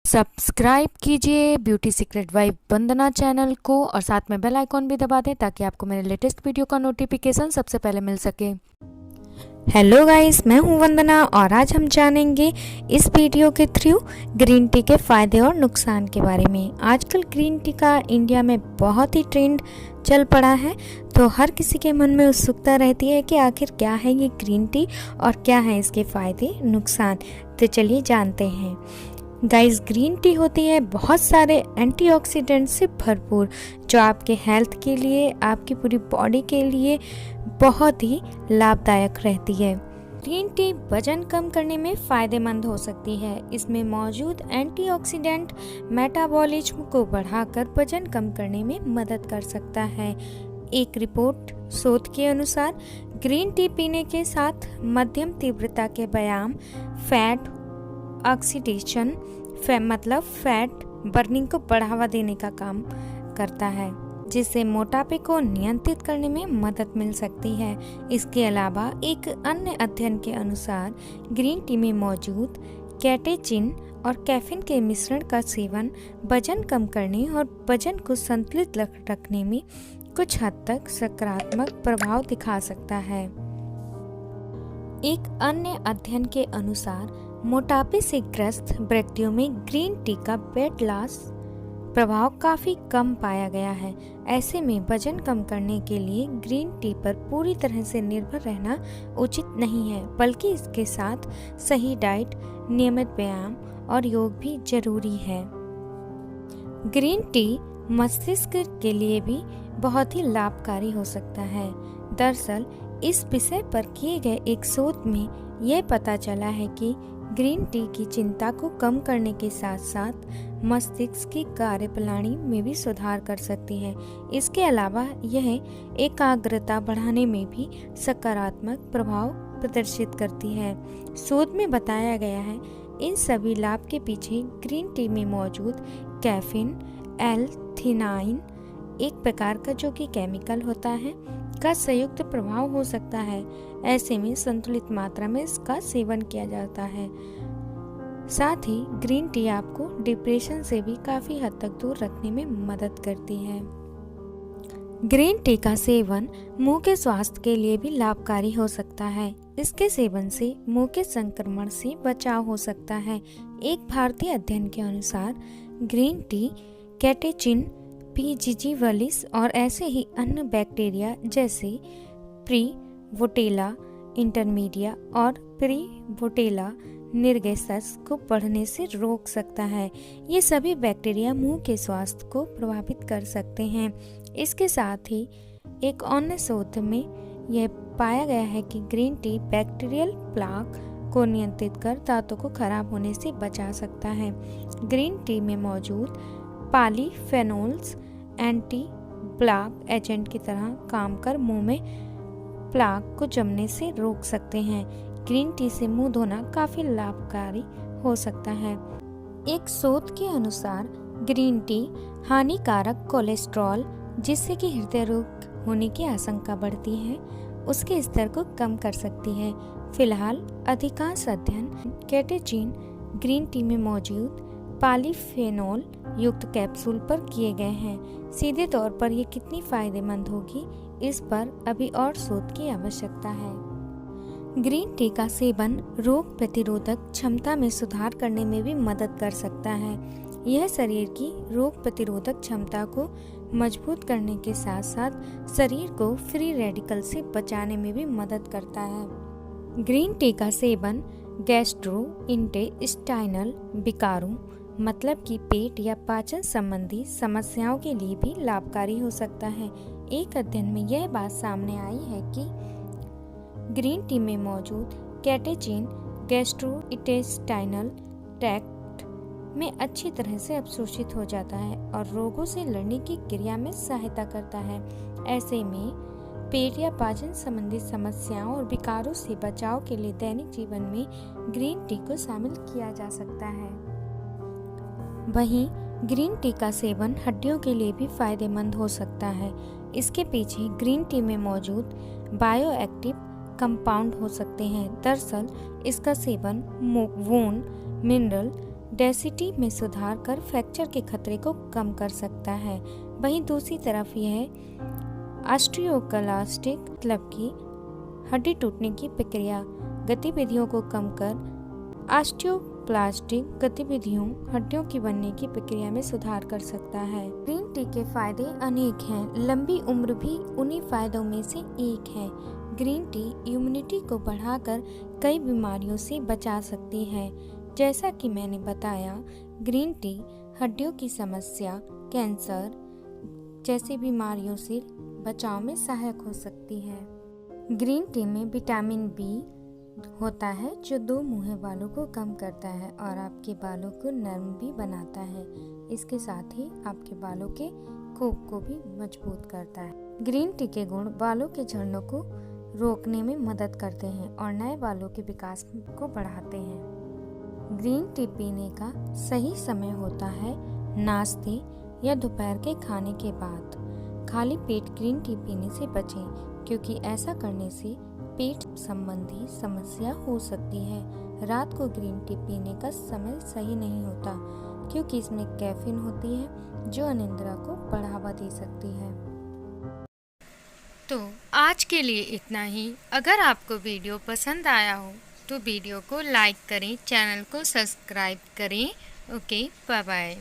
Subscribe कीजिए beauty secret wife वंदना channel को और साथ में बेल आइकॉन भी दबा दें ताकि आपको मेरे लेटेस्ट वीडियो का नोटिफिकेशन सबसे पहले मिल सके। हेलो गाइस, मैं हूं वंदना और आज हम जानेंगे इस वीडियो के थ्रू ग्रीन टी के फ़ायदे और नुकसान के बारे में। आजकल ग्रीन टी का इंडिया में बहुत ही ट्रेंड चल पड़ा है, तो हर किसी के मन में उत्सुकता रहती है कि आखिर क्या है ये ग्रीन टी और क्या है इसके फ़ायदे नुकसान। तो चलिए जानते हैं। गाइस, ग्रीन टी होती है बहुत सारे एंटीऑक्सीडेंट से भरपूर, जो आपके हेल्थ के लिए, आपकी पूरी बॉडी के लिए बहुत ही लाभदायक रहती है। ग्रीन टी वजन कम करने में फ़ायदेमंद हो सकती है। इसमें मौजूद एंटीऑक्सीडेंट मेटाबॉलिज्म को बढ़ाकर वजन कम करने में मदद कर सकता है। एक रिपोर्ट शोध के अनुसार ग्रीन टी पीने के साथ मध्यम तीव्रता के व्यायाम फैट ऑक्सीडेशन मतलब फैट बर्निंग को बढ़ावा देने का काम करता है, जिससे मोटापे को नियंत्रित करने में मदद मिल सकती है। इसके अलावा एक अन्य अध्ययन के अनुसार ग्रीन टी में मौजूद कैटेचिन और कैफीन के मिश्रण का सेवन वजन कम करने और वजन को संतुलित रखने में कुछ हद तक सकारात्मक प्रभाव दिखा सकता है। एक अन्य अध्ययन के अनुसार मोटापे से ग्रस्त व्यक्तियों में ग्रीन टी का वेट लॉस प्रभाव काफी कम पाया गया है। ऐसे में वजन कम करने के लिए ग्रीन टी पर पूरी तरह से निर्भर रहना उचित नहीं है, बल्कि इसके साथ सही डाइट, नियमित व्यायाम और योग भी जरूरी है। ग्रीन टी मस्तिष्क के लिए भी बहुत ही लाभकारी हो सकता है। दरअसल इस विषय पर किए गए एक शोध में यह पता चला है कि ग्रीन टी की चिंता को कम करने के साथ साथ मस्तिष्क की कार्यप्रणाली में भी सुधार कर सकती है। इसके अलावा यह एकाग्रता बढ़ाने में भी सकारात्मक प्रभाव प्रदर्शित करती है। शोध में बताया गया है इन सभी लाभ के पीछे ग्रीन टी में मौजूद कैफीन, एल-थीनाइन एक प्रकार का जो कि केमिकल होता है का संयुक्त प्रभाव हो सकता है। ऐसे में संतुलित मात्रा में इसका सेवन किया जाता है। साथ ही ग्रीन टी आपको डिप्रेशन से भी काफी हद तक दूर रखने में मदद करती है। ग्रीन टी का सेवन मुंह के स्वास्थ्य के लिए भी लाभकारी हो सकता है। इसके सेवन से मुंह के संक्रमण से बचाव हो सकता है। एक भारतीय अध्ययन के अनुसार ग्रीन टी कैटेचिन, पीजीजीवलिस और ऐसे ही अन्य बैक्टीरिया जैसे प्रीवोटेला इंटरमीडिया और प्रीवोटेला निर्गेसस को बढ़ने से रोक सकता है। ये सभी बैक्टीरिया मुंह के स्वास्थ्य को प्रभावित कर सकते हैं। इसके साथ ही एक अन्य शोध में यह पाया गया है कि ग्रीन टी बैक्टीरियल प्लाक को नियंत्रित कर दांतों को खराब होने से बचा सकता है। ग्रीन टी में मौजूद पॉलीफेनोल्स एंटी प्लाक एजेंट की तरह काम कर मुंह में प्लाक को जमने से रोक सकते हैं। ग्रीन टी से मुंह धोना काफी लाभकारी हो सकता है। एक शोध के अनुसार ग्रीन टी हानिकारक कोलेस्ट्रॉल, जिससे कि हृदय रोग होने की आशंका बढ़ती है, उसके स्तर को कम कर सकती है। फिलहाल अधिकांश अध्ययन कैटेचिन ग्रीन टी में मौजूद पॉलीफेनोल युक्त कैप्सूल पर किए गए हैं। सीधे तौर पर ये कितनी फायदेमंद होगी, इस पर अभी और शोध की आवश्यकता है। ग्रीन टी का सेवन रोग प्रतिरोधक क्षमता में सुधार करने में भी मदद कर सकता है। यह शरीर की रोग प्रतिरोधक क्षमता को मजबूत करने के साथ साथ शरीर को फ्री रेडिकल से बचाने में भी मदद करता है। ग्रीन टी का सेवन गैस्ट्रोइंटेस्टाइनल विकारों मतलब कि पेट या पाचन संबंधी समस्याओं के लिए भी लाभकारी हो सकता है। एक अध्ययन में यह बात सामने आई है कि ग्रीन टी में मौजूद कैटेचिन गैस्ट्रोइंटेस्टाइनल ट्रैक्ट में अच्छी तरह से अवशोषित हो जाता है और रोगों से लड़ने की क्रिया में सहायता करता है। ऐसे में पेट या पाचन संबंधी समस्याओं और विकारों से बचाव के लिए दैनिक जीवन में ग्रीन टी को शामिल किया जा सकता है। वहीं ग्रीन टी का सेवन हड्डियों के लिए भी फायदेमंद हो सकता है। इसके पीछे ग्रीन टी में मौजूद बायोएक्टिव कंपाउंड हो सकते हैं। दरअसल इसका सेवन बोन मिनरल डेंसिटी में सुधार कर फ्रैक्चर के खतरे को कम कर सकता है। वहीं दूसरी तरफ यह ऑस्टियोक्लास्टिक मतलब कि हड्डी टूटने की प्रक्रिया गतिविधियों को कम कर ऑस्टियोप्लास्टिक गतिविधियों हड्डियों की बनने की प्रक्रिया में सुधार कर सकता है। ग्रीन टी के फायदे अनेक हैं। लंबी उम्र भी उन्हीं फायदों में से एक है। ग्रीन टी इम्यूनिटी को बढ़ाकर कई बीमारियों से बचा सकती है। जैसा कि मैंने बताया, ग्रीन टी हड्डियों की समस्या, कैंसर जैसी बीमारियों से बचाव में सहायक हो सकती है। ग्रीन टी में विटामिन बी होता है जो दो मुँहे बालों को कम करता है और आपके बालों को नरम भी बनाता है। इसके साथ ही आपके बालों के कोप को भी मजबूत करता है। ग्रीन टी के गुण बालों के झड़ने को रोकने में मदद करते हैं और नए बालों के विकास को बढ़ाते हैं। ग्रीन टी पीने का सही समय होता है नाश्ते या दोपहर के खाने के बाद। खाली पेट ग्रीन टी पीने से बचें, क्योंकि ऐसा करने से पेट संबंधी समस्या हो सकती है। रात को ग्रीन टी पीने का समय सही नहीं होता, क्योंकि इसमें कैफीन होती है जो अनिद्रा को बढ़ावा दे सकती है। तो आज के लिए इतना ही। अगर आपको वीडियो पसंद आया हो तो वीडियो को लाइक करें, चैनल को सब्सक्राइब करें। Okay, bye bye.